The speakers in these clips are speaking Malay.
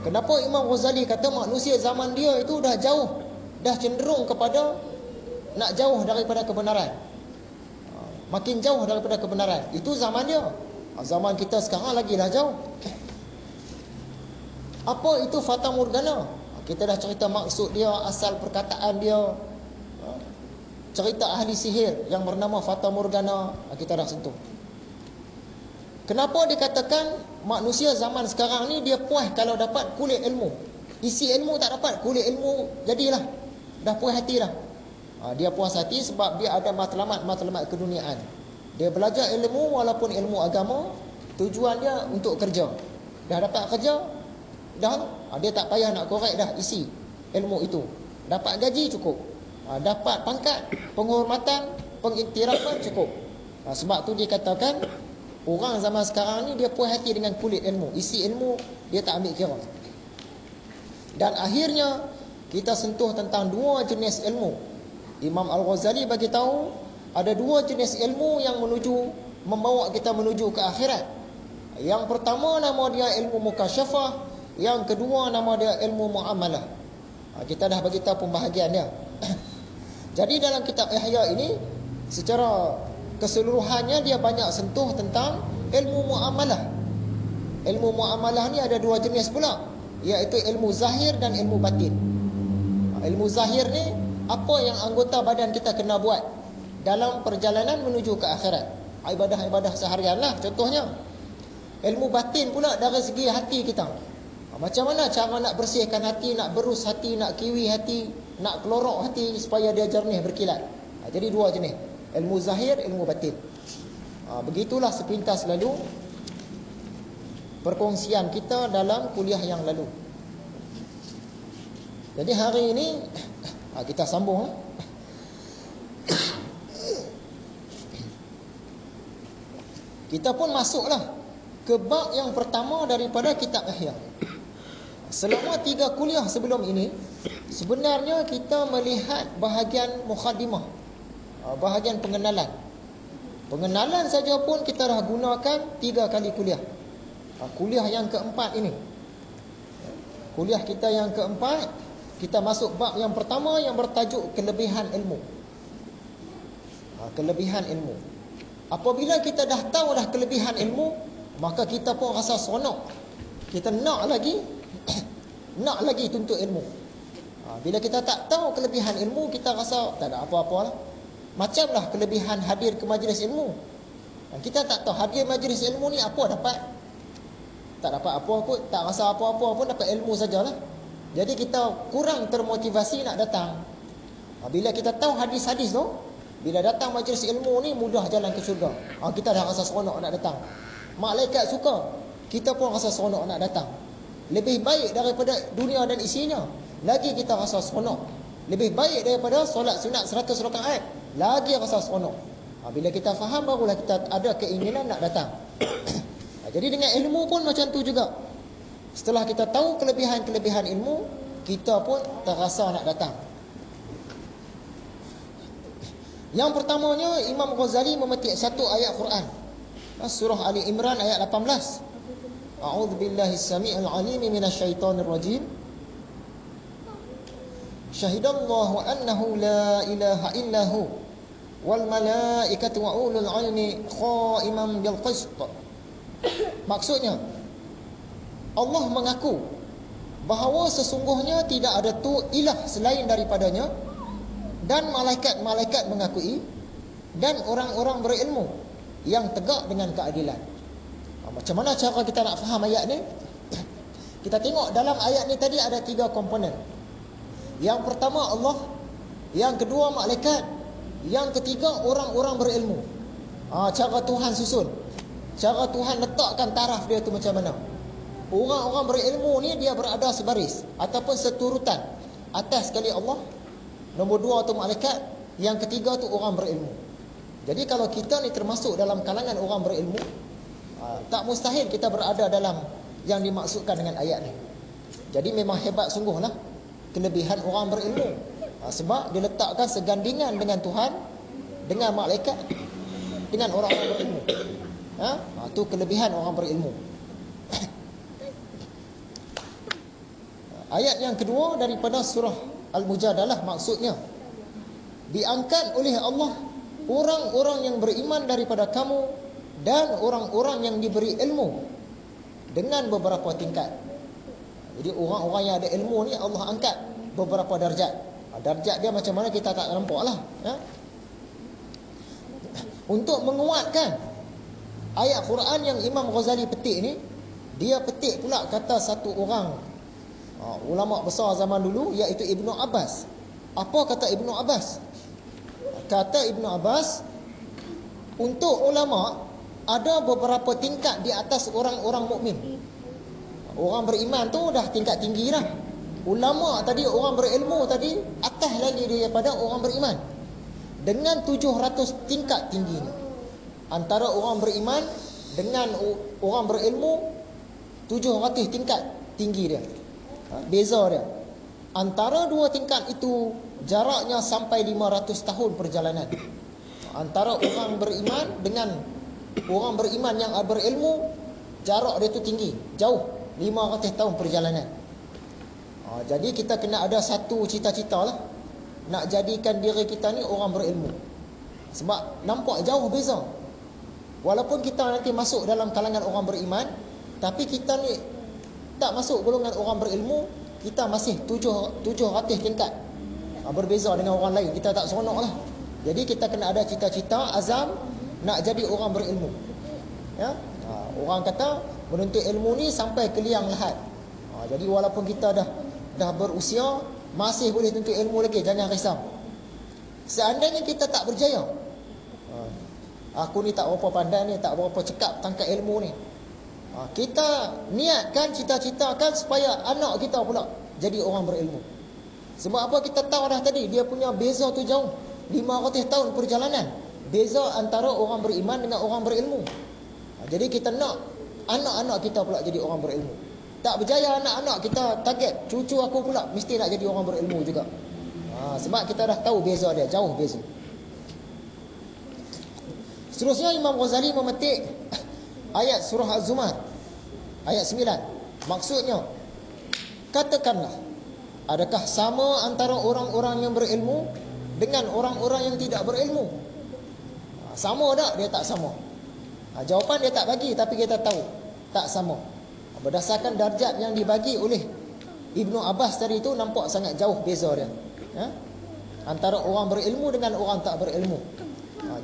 Kenapa Imam Ghazali kata manusia zaman dia itu dah jauh, dah cenderung kepada nak jauh daripada kebenaran, makin jauh daripada kebenaran. Itu zaman dia. Zaman kita sekarang lagi dah jauh. Apa itu Fata Morgana? Kita dah cerita maksud dia, asal perkataan dia, cerita ahli sihir yang bernama Fata Morgana, kita dah sentuh. Kenapa dikatakan manusia zaman sekarang ni dia puas kalau dapat kulit ilmu? Isi ilmu tak dapat, kulit ilmu jadilah. Dah puas hati dah. Dia puas hati sebab dia ada matlamat keduniaan. Dia belajar ilmu walaupun ilmu agama, tujuan dia untuk kerja. Dah dapat kerja, dah dia tak payah nak korek dah isi ilmu itu. Dapat gaji cukup. Dapat pangkat, penghormatan, pengiktirafan cukup. Sebab tu dikatakan orang zaman sekarang ni dia puas hati dengan kulit ilmu. Isi ilmu dia tak ambil kira. Dan akhirnya kita sentuh tentang dua jenis ilmu. Imam Al-Ghazali bagi tahu ada dua jenis ilmu yang membawa kita menuju ke akhirat. Yang pertama nama dia ilmu mukasyafah, yang kedua nama dia ilmu muamalah. Kita dah bagi tahu pembahagian dia. Jadi dalam kitab Ihya ini secara keseluruhannya dia banyak sentuh tentang ilmu muamalah. Ilmu muamalah ni ada dua jenis pula, iaitu ilmu zahir dan ilmu batin. Ilmu zahir ni apa yang anggota badan kita kena buat dalam perjalanan menuju ke akhirat. Ibadah-ibadah seharian lah contohnya. Ilmu batin pula dari segi hati kita. Macam mana cara nak bersihkan hati, nak berus hati, nak kiwi hati, nak kelorok hati supaya dia jernih berkilat. Jadi dua jenis, ilmu zahir, ilmu batin. Begitulah sepintas lalu perkongsian kita dalam kuliah yang lalu. Jadi hari ini kita sambung. Kita pun masuklah ke bab yang pertama daripada kitab Ihya. Selama 3 kuliah sebelum ini sebenarnya kita melihat bahagian mukhaddimah, bahagian pengenalan. Pengenalan saja pun kita dah gunakan 3 kali kuliah. Kuliah yang keempat ini, kuliah kita yang keempat, kita masuk bab yang pertama yang bertajuk kelebihan ilmu. Kelebihan ilmu. Apabila kita dah tahu dah kelebihan ilmu, maka kita pun rasa seronok. Kita nak lagi tuntut ilmu. Bila kita tak tahu kelebihan ilmu, kita rasa tak ada apa-apa lah. Macamlah kelebihan hadir ke majlis ilmu. Kita tak tahu hadir majlis ilmu ni apa dapat. Tak dapat apa kot, tak rasa apa-apa pun, dapat ilmu sajalah. Jadi kita kurang termotivasi nak datang. Bila kita tahu hadis-hadis tu, bila datang majlis ilmu ni mudah jalan ke syurga. Kita dah rasa seronok nak datang. Malaikat suka, kita pun rasa seronok nak datang. Lebih baik daripada dunia dan isinya, lagi kita rasa seronok. Lebih baik daripada solat sunat 100 rakaat, lagi rasa seronok. Bila kita faham, barulah kita ada keinginan nak datang. Jadi dengan ilmu pun macam tu juga. Setelah kita tahu kelebihan-kelebihan ilmu, kita pun terasa nak datang. Yang pertamanya, Imam Ghazali memetik satu ayat Quran, surah Ali Imran ayat 18. A'udzubillahi as-sami'il 'alim minasyaitonir rajim. Syahidallahu annahu la ilaha illahu wal malaikatu wa ulul 'ilmi qa'iman bil qist. Maksudnya, Allah mengaku bahawa sesungguhnya tidak ada tu ilah selain daripadanya, dan malaikat-malaikat mengakui, dan orang-orang berilmu yang tegak dengan keadilan. Macam mana cara kita nak faham ayat ni? Kita tengok dalam ayat ni tadi ada 3 komponen. Yang pertama Allah, yang kedua malaikat, yang ketiga orang-orang berilmu. Cara Tuhan susun, cara Tuhan letakkan taraf dia tu macam mana. Orang-orang berilmu ni dia berada sebaris ataupun seturutan. Atas sekali Allah, nombor 2 tu malaikat, yang ketiga tu orang berilmu. Jadi kalau kita ni termasuk dalam kalangan orang berilmu, tak mustahil kita berada dalam yang dimaksudkan dengan ayat ni. Jadi memang hebat sungguhlah kelebihan orang berilmu. Sebab dia letakkan segandingan dengan Tuhan, dengan malaikat, dengan orang-orang berilmu. Itu kelebihan orang berilmu. Ayat yang kedua daripada surah Al-Mujadalah, maksudnya diangkat oleh Allah orang-orang yang beriman daripada kamu dan orang-orang yang diberi ilmu dengan beberapa tingkat. Jadi orang-orang yang ada ilmu ni Allah angkat beberapa darjat. Darjat dia macam mana kita tak nampak lah, ya? Untuk menguatkan ayat Quran yang Imam Ghazali petik ni, dia petik pula kata satu orang ulama besar zaman dulu, iaitu Ibnu Abbas. Apa kata Ibnu Abbas? Kata Ibnu Abbas, untuk ulama ada beberapa tingkat di atas orang-orang mukmin. Orang beriman tu dah tingkat tinggi dah. Ulama tadi, orang berilmu tadi, atas lagi daripada orang beriman, dengan 700 tingkat tinggi ni. Antara orang beriman dengan orang berilmu, 700 tingkat tinggi dia. Beza dia. Antara dua tingkat itu jaraknya sampai 500 tahun perjalanan. Antara orang beriman dengan orang beriman yang berilmu, jarak dia tu tinggi, jauh, 500 tahun perjalanan. Jadi kita kena ada satu cita-cita lah, nak jadikan diri kita ni orang berilmu. Sebab nampak jauh beza. Walaupun kita nanti masuk dalam kalangan orang beriman, tapi kita ni tak masuk golongan orang berilmu, kita masih 700 tingkat berbeza dengan orang lain. Kita tak seronok lah. Jadi kita kena ada cita-cita, azam nak jadi orang berilmu, ya? Orang kata menuntut ilmu ni sampai ke liang lahat. Jadi walaupun kita dah berusia, masih boleh tuntut ilmu lagi, jangan risau. Seandainya kita tak berjaya, aku ni tak berapa pandai ni, tak berapa cekap tangkap ilmu ni, kita niatkan, cita-citakan supaya anak kita pula jadi orang berilmu. Sebab apa? Kita tahu dah tadi, dia punya beza tu jauh, 500 tahun perjalanan beza antara orang beriman dengan orang berilmu. Jadi kita nak anak-anak kita pula jadi orang berilmu. Tak berjaya anak-anak kita, target cucu aku pula mesti nak jadi orang berilmu juga. Sebab kita dah tahu beza dia, jauh beza. Seterusnya Imam Ghazali memetik ayat surah Az-Zumar ayat 9. Maksudnya, katakanlah, adakah sama antara orang-orang yang berilmu dengan orang-orang yang tidak berilmu? Sama tak? Dia tak sama. Jawapan dia tak bagi, tapi kita tahu tak sama. Berdasarkan darjat yang dibagi oleh Ibnu Abbas tadi itu, nampak sangat jauh beza dia, ya? Antara orang berilmu dengan orang tak berilmu.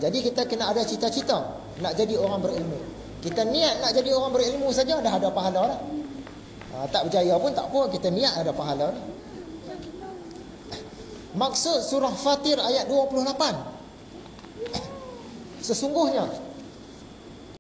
Jadi kita kena ada cita-cita nak jadi orang berilmu. Kita niat nak jadi orang berilmu saja dah ada pahala dah. Tak berjaya pun tak apa, kita niat ada pahala dah. Maksud surah Fatir ayat 28, sesungguhnya